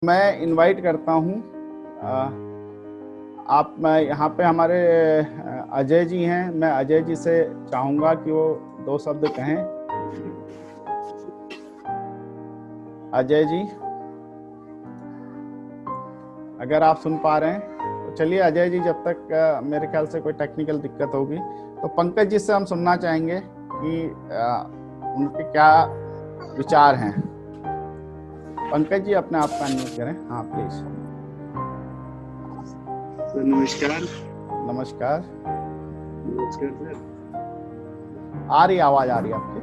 मैं इनवाइट करता हूँ। आप मैं यहाँ पे हमारे अजय जी हैं। मैं अजय जी से चाहूँगा कि वो 2 शब्द कहें। अजय जी, अगर आप सुन पा रहे हैं तो चलिए अजय जी, जब तक मेरे ख्याल से कोई टेक्निकल दिक्कत होगी तो पंकज जी से हम सुनना चाहेंगे कि उनके क्या विचार हैं। पंकज जी, अपने आप को अनम्यूट करें। हाँ प्लीज। सर नमस्कार। नमस्कार। नमस्कार सर। आ रही आवाज, आ रही है आपकी?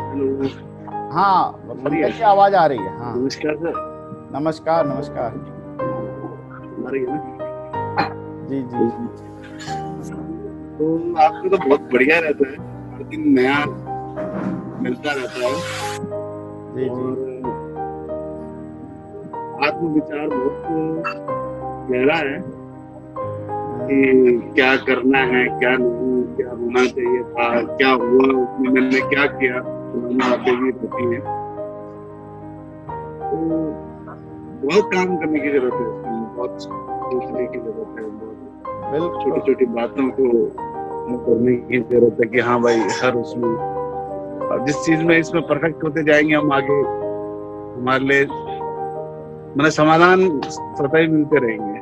हेलो। हाँ पंकज जी, आवाज आ रही है। हाँ नमस्कार सर। नमस्कार। नमस्कार। आ रही है ना? जी जी। तो आपको तो बहुत बढ़िया रहता है, हर दिन नया मिलता रहता है। जी जी। और आत्मविचार बहुत गहरा है कि क्या करना है, क्या नहीं, क्या होना चाहिए था, क्या हुआ, उसमें मैंने क्या किया, पुरानी बातें भी रहती हैं। तो बहुत काम करने की जरूरत है उसमें, बहुत सोचने की जरूरत है, बहुत छोटी छोटी बातों को करने की जरूरत है कि हाँ भाई हर उसमें, और जिस चीज में इसमें परफेक्ट होते जाएंगे हम आगे, हमारे लिए मतलब समाधान स्वतः ही मिलते रहेंगे।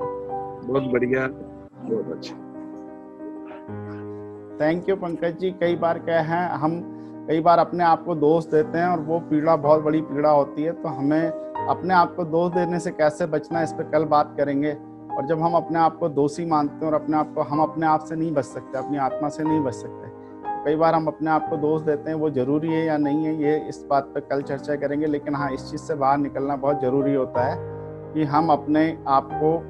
बहुत बढ़िया, बहुत अच्छा। Thank you Pankaj ji. कई बार क्या है, हम कई बार अपने आप को दोष देते हैं और वो पीड़ा बहुत बड़ी पीड़ा होती है। तो हमें अपने आप को दोष देने से कैसे बचना है, इस पर कल बात करेंगे। और जब हम अपने आप को दोषी मानते हैं और अपने आप को, हम अपने आप से नहीं बच सकते, अपनी आत्मा से नहीं बच सकते। तो कई बार हम अपने आप को दोष देते हैं, वो जरूरी है या नहीं है, ये इस बात पर कल चर्चा करेंगे। लेकिन हाँ, इस चीज़ से बाहर निकलना बहुत ज़रूरी होता है कि हम अपने आप को,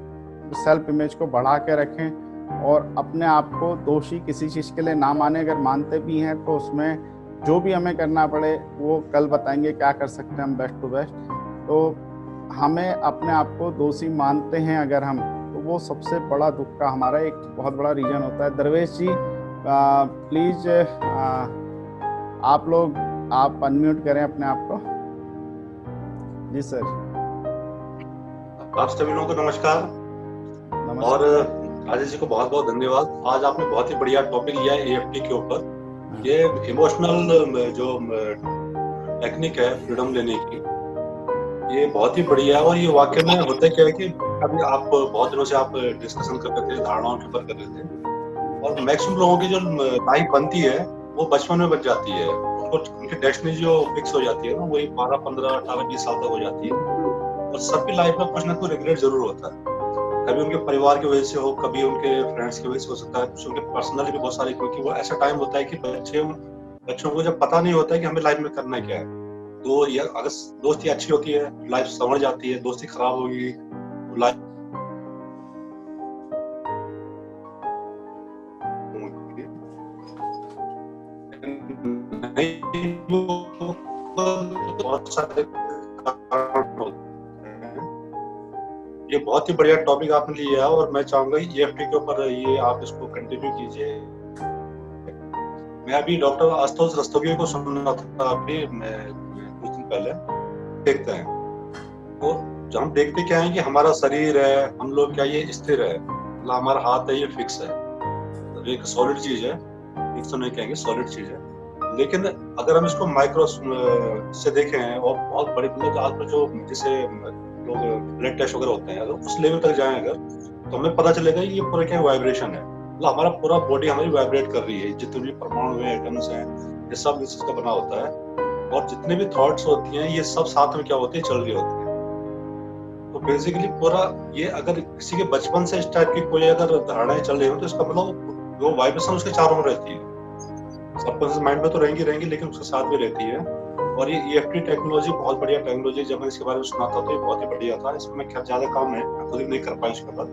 सेल्फ इमेज को बढ़ा के रखें और अपने आप को दोषी किसी चीज़ के लिए ना माने। अगर मानते भी हैं तो उसमें जो भी हमें करना पड़े वो कल बताएंगे क्या कर सकते हैं हम बेस्ट टू बेस्ट। तो हमें अपने आप को दोषी मानते हैं अगर हम, तो वो सबसे बड़ा दुख का हमारा एक बहुत बड़ा रीजन होता है। दरवेश जी प्लीज, आप लोग आप अनम्यूट करें अपने आप को। जी सर। आप सभी लोगों को नमस्कार। और अजय जी को बहुत बहुत धन्यवाद। आज आपने बहुत ही बढ़िया टॉपिक लिया है EFT के ऊपर। ये इमोशनल जो टेक्निक है फ्रीडम लेने की, ये बहुत ही बढ़िया है। और ये वाकई में होता क्या है कि अभी आप बहुत दिनों से आप डिस्कशन कर रहे थे, धारणाओं के ऊपर कर रहे थे, और मैक्सिमम लोगों की जो लाइफ बनती है वो बचपन में बच जाती है। उनकी डेस्टिनी जो फिक्स हो जाती है ना, वही 12, 15, 18, 20 साल तक हो जाती है। और सबकी लाइफ में कुछ ना कुछ रिग्रेट जरूर होता है। कभी उनके परिवार की वजह से हो, कभी उनके फ्रेंड्स की वजह से हो सकता है, कुछ उनके पर्सनली भी बहुत सारे, क्योंकि वो ऐसा टाइम होता है कि बच्चों को जब पता नहीं होता है कि हमें लाइफ में करना क्या है। तो ये अगर दोस्ती अच्छी होती है लाइफ संवर जाती है, दोस्ती खराब होगी तो लाइफ बहुत सारे कारण होते हैं। ये बहुत ही बढ़िया टॉपिक आपने लिया है और मैं चाहूंगा EFT के ऊपर ये आप इसको कंटिन्यू कीजिए। मैं अभी डॉक्टर आशुतोष रस्तोगी को सुन रहा था अभी कुछ दिन पहले। देखते हैं तो जो हम देखते क्या है कि हमारा शरीर है, हम लोग क्या ये स्थिर है, मतलब हमारा हाथ है ये फिक्स है, तो एक सॉलिड चीज है, फिक्स तो नहीं कहेंगे, सॉलिड चीज है। लेकिन अगर हम इसको माइक्रो से देखें और बहुत बड़ी, मतलब आजकल जो जैसे लोग ब्लड टेस्ट वगैरह होते हैं, अगर उस लेवल तक जाएं अगर, तो हमें पता चलेगा ये पूरा क्या वाइब्रेशन है। मतलब हमारा पूरा बॉडी हमारी वाइब्रेट कर रही है, जितने भी परमाणु है, एटम्स हैं, ये सब इस चीज का बना होता है। और जितने भी थॉट्स होती हैं ये सब साथ में क्या होती है, चल रही होती है। तो बेसिकली पूरा ये, अगर किसी के बचपन से इस टाइप की कोई अगर धारणाएं चल रही हो, तो इसका मतलब वो वाइब्रेशन उसके चारों में रहती है। सबकॉन्शियस माइंड में तो रहेंगी, लेकिन उसके साथ भी रहती है। और ये EFT टेक्नोलॉजी बहुत बढ़िया टेक्नोलॉजी, जब मैं इसके बारे में सुना था तो ये बहुत ही बढ़िया था। इसमें मैं ज्यादा काम मैं खुद नहीं कर पाया इसके बाद,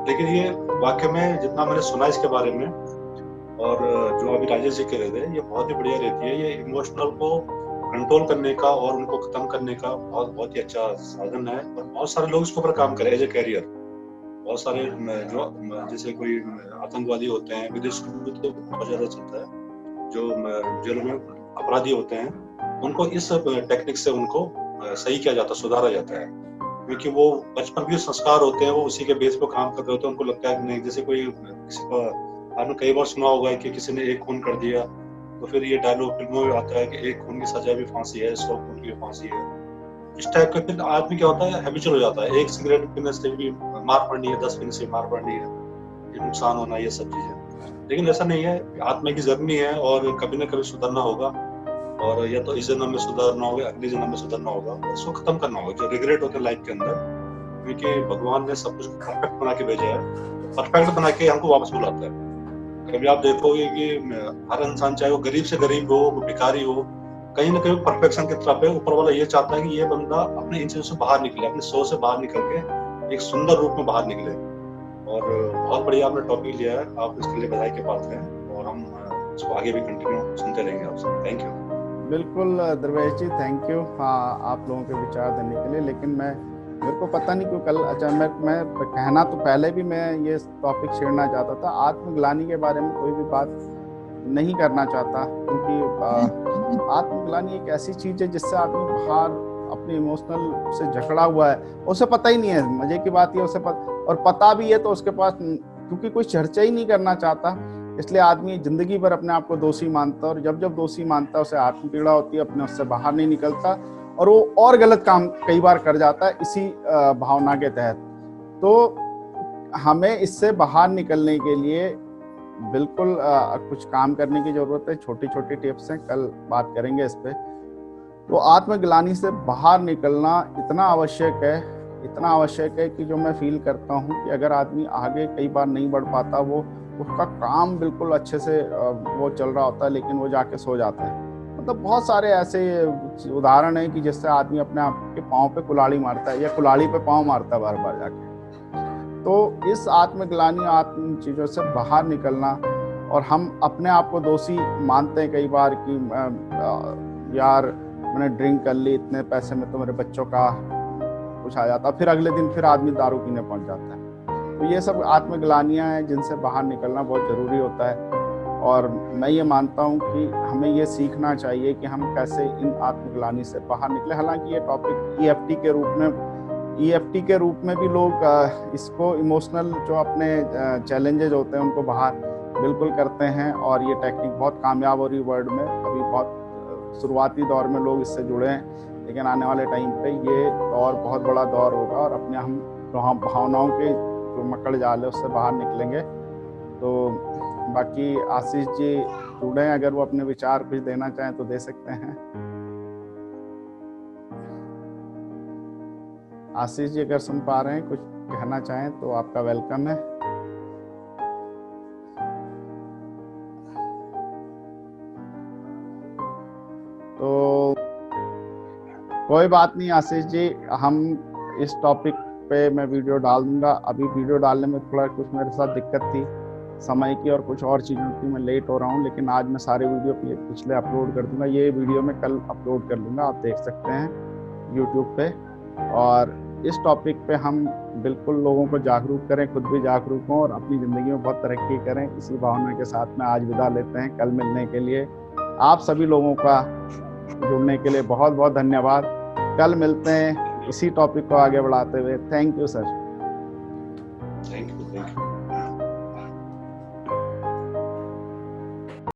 लेकिन ये वाकई में जितना मैंने सुना इसके बारे में, और जो अभी राजेश जी कह रहे थे, ये बहुत ही बढ़िया रहती है। ये इमोशनल को कंट्रोल करने का और उनको खत्म करने का बहुत ही अच्छा साधन है। और बहुत सारे लोग इसके ऊपर काम करें एज ए कैरियर। बहुत सारे जो जैसे कोई आतंकवादी होते हैं, विदेश में तो बहुत ज्यादा चलता है, जो जेलों में अपराधी होते हैं, उनको इस टेक्निक से उनको सही किया जाता है, सुधारा जाता है, क्योंकि वो बचपन के संस्कार होते हैं वो उसी के बेस पर काम कर रहे होते हैं। उनको लगता है कि नहीं, जैसे कोई किसी को आपने कई बार सुना होगा कि किसी ने एक खून कर दिया, तो फिर ये डायलॉग फिल्मों में आता है कि एक खून की सजा भी फांसी है, 100 खून की फांसी है। इस टाइप का फिर आदमी क्या होता है, हैबिचुअल हो जाता है। एक सिगरेट पीने से भी मार पड़नी है, 10 पीने से मार पड़नी है, ये नुकसान होना, ये सब चीजें। लेकिन ऐसा नहीं है, आत्मा की जर्नी है और कभी ना कभी सुधरना होगा, और या तो इस जन्म में सुधरना होगा, अगले जन्म में सुधरना होगा, इसको खत्म करना होगा जो रिग्रेट होते हैं लाइफ के अंदर। क्योंकि भगवान ने सब कुछ परफेक्ट बना के भेजा है, परफेक्ट बना के हमको वापस बुलाता है। कभी आप देखोगे कि हर इंसान, चाहे वो गरीब से गरीब हो, वो भिखारी हो, कहीं ना कहीं परफेक्शन की तरफ है। ऊपर वाला ये चाहता है कि ये बंदा अपने इन चीजों से बाहर निकले, अपने सोच से बाहर निकल के एक सुंदर रूप में बाहर निकले। और बहुत बढ़िया आपने टॉपिक लिया है, आप इसके लिए बधाई के पात्र हैं, और हम इसको आगे भी कंटिन्यू सुनते रहेंगे आपसे। Thank you. बिल्कुल दरवेश जी, थैंक यू हाँ आप लोगों के विचार देने के लिए। लेकिन मेरे को पता नहीं क्यों कल अचानक मैं कहना तो पहले भी मैं ये टॉपिक छेड़ना चाहता था, आत्मग्लानि के बारे में कोई भी बात नहीं करना चाहता, क्योंकि आत्मग्लानि एक ऐसी चीज़ है जिससे आदमी बाहर अपने इमोशनल से जकड़ा हुआ है, उसे पता ही नहीं है। मजे की बात ये उसे और पता भी है तो उसके पास, क्योंकि कोई चर्चा ही नहीं करना चाहता, इसलिए आदमी जिंदगी भर अपने आप को दोषी मानता है, और जब दोषी मानता है उसे आत्म पीड़ा होती है, अपने उससे बाहर नहीं निकलता, और वो और गलत काम कई बार कर जाता है इसी भावना के तहत। तो हमें इससे बाहर निकलने के लिए बिल्कुल कुछ काम करने की जरूरत है। छोटी छोटी टिप्स हैं, कल बात करेंगे इस पे। तो आत्मग्लानि से बाहर निकलना इतना आवश्यक है कि जो मैं फील करता हूँ कि अगर आदमी आगे कई बार नहीं बढ़ पाता, वो उसका काम बिल्कुल अच्छे से वो चल रहा होता है, लेकिन वो जाके सो जाता है। मतलब बहुत सारे ऐसे उदाहरण हैं कि जिससे आदमी अपने आप के पाँव पे कुल्हाड़ी मारता है, या कुल्हाड़ी पे पाँव मारता है बार बार जाके। तो इस आत्मग्लानि, आत्म चीज़ों से बाहर निकलना, और हम अपने आप को दोषी मानते हैं कई बार कि यार मैंने ड्रिंक कर ली, इतने पैसे में तो मेरे बच्चों का कुछ आ जाता, फिर अगले दिन फिर आदमी दारू पीने पहुंच जाता है। तो ये सब आत्मग्लानियाँ हैं जिनसे बाहर निकलना बहुत ज़रूरी होता है। और मैं ये मानता हूँ कि हमें ये सीखना चाहिए कि हम कैसे इन आत्मग्लानि से बाहर निकले। हालांकि ये टॉपिक EFT के रूप में भी लोग इसको इमोशनल जो अपने चैलेंजेज होते हैं उनको बाहर बिल्कुल करते हैं, और ये टेक्निक बहुत कामयाब हो रही है वर्ल्ड में। अभी बहुत शुरुआती दौर में लोग इससे जुड़े हैं, लेकिन आने वाले टाइम पे ये दौर बहुत बड़ा दौर होगा, और अपने हम भावनाओं के जो मकड़ जाल है उससे बाहर निकलेंगे। तो बाकी आशीष जी जुड़े हैं, अगर वो अपने विचार कुछ देना चाहें तो दे सकते हैं। आशीष जी अगर सुन पा रहे हैं, कुछ कहना चाहें तो आपका वेलकम है। तो कोई बात नहीं आशीष जी, हम इस टॉपिक पे मैं वीडियो डाल दूंगा। अभी वीडियो डालने में थोड़ा कुछ मेरे साथ दिक्कत थी समय की, और कुछ और चीज़ों की, मैं लेट हो रहा हूँ, लेकिन आज मैं सारे वीडियो पिछले अपलोड कर दूंगा। ये वीडियो मैं कल अपलोड कर लूँगा, आप देख सकते हैं यूट्यूब पे। और इस टॉपिक पे हम बिल्कुल लोगों को जागरूक करें, खुद भी जागरूक हों, और अपनी ज़िंदगी में बहुत तरक्की करें। इसी भावना के साथ में आज विदा लेते हैं। कल मिलने के लिए आप सभी लोगों का जुड़ने के लिए बहुत बहुत धन्यवाद। कल मिलते हैं इसी टॉपिक को आगे बढ़ाते हुए। Thank you sir.